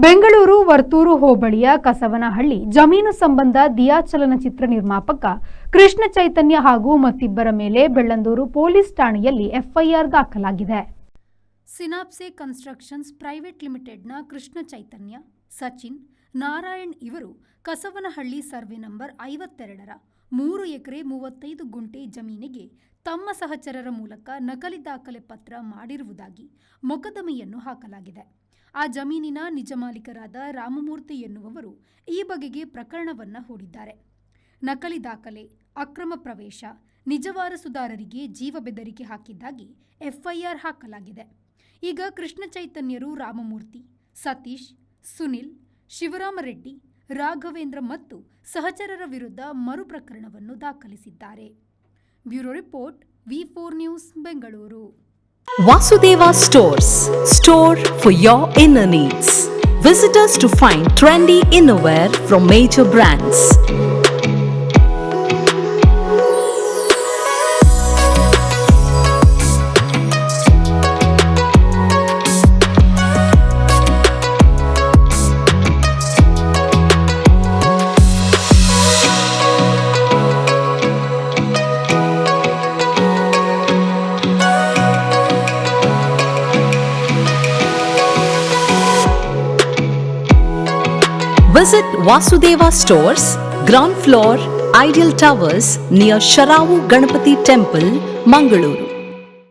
ಬೆಂಗಳೂರು ವರ್ತೂರು ಹೋಬಳಿಯ ಕಸವನಹಳ್ಳಿ ಜಮೀನು ಸಂಬಂಧ ದಿಯಾ ಚಲನಚಿತ್ರ ನಿರ್ಮಾಪಕ ಕೃಷ್ಣ ಚೈತನ್ಯ ಹಾಗೂ ಮತ್ತಿಬ್ಬರ ಮೇಲೆ ಬೆಳ್ಳಂದೂರು ಪೊಲೀಸ್ ಠಾಣೆಯಲ್ಲಿ ಎಫ್ಐಆರ್ ದಾಖಲಾಗಿದೆ. ಸಿನಾಪ್ಸೆ ಕನ್ಸ್ಟ್ರಕ್ಷನ್ಸ್ ಪ್ರೈವೇಟ್ ಲಿಮಿಟೆಡ್ನ ಕೃಷ್ಣ ಚೈತನ್ಯ, ಸಚಿನ್, ನಾರಾಯಣ್ ಇವರು ಕಸವನಹಳ್ಳಿ ಸರ್ವೆ ನಂಬರ್ 52ರ 3 ಎಕರೆ 35 ಗುಂಟೆ ಜಮೀನಿಗೆ ತಮ್ಮ ಸಹಚರರ ಮೂಲಕ ನಕಲಿ ದಾಖಲೆ ಪತ್ರ ಮಾಡಿರುವುದಾಗಿ ಮೊಕದ್ದಮೆಯನ್ನು ಹಾಕಲಾಗಿದೆ. ಆ ಜಮೀನಿನ ನಿಜ ಮಾಲೀಕರಾದ ರಾಮಮೂರ್ತಿ ಎನ್ನುವವರು ಈ ಬಗೆಗೆ ಪ್ರಕರಣವನ್ನು ಹೂಡಿದ್ದಾರೆ. ನಕಲಿ ದಾಖಲೆ, ಅಕ್ರಮ ಪ್ರವೇಶ, ನಿಜ ವಾರಸುದಾರರಿಗೆ ಜೀವ ಬೆದರಿಕೆ ಹಾಕಿದ್ದಾಗಿ ಎಫ್ಐಆರ್ ಹಾಕಲಾಗಿದೆ. ಈಗ ಕೃಷ್ಣ ಚೈತನ್ಯರು ರಾಮಮೂರ್ತಿ, ಸತೀಶ್, ಸುನಿಲ್, ಶಿವರಾಮರೆಡ್ಡಿ, ರಾಘವೇಂದ್ರ ಮತ್ತು ಸಹಚರರ ವಿರುದ್ಧ ಮರು ಪ್ರಕರಣವನ್ನು ದಾಖಲಿಸಿದ್ದಾರೆ. Bureau report, V4 news, Bengaluru. Vasudeva Stores, store for your inner needs. Visit us to find trendy innerwear from major brands. Visit Vasudeva Stores, ground floor, Ideal Towers near Sharavu Ganapati Temple, Mangaluru.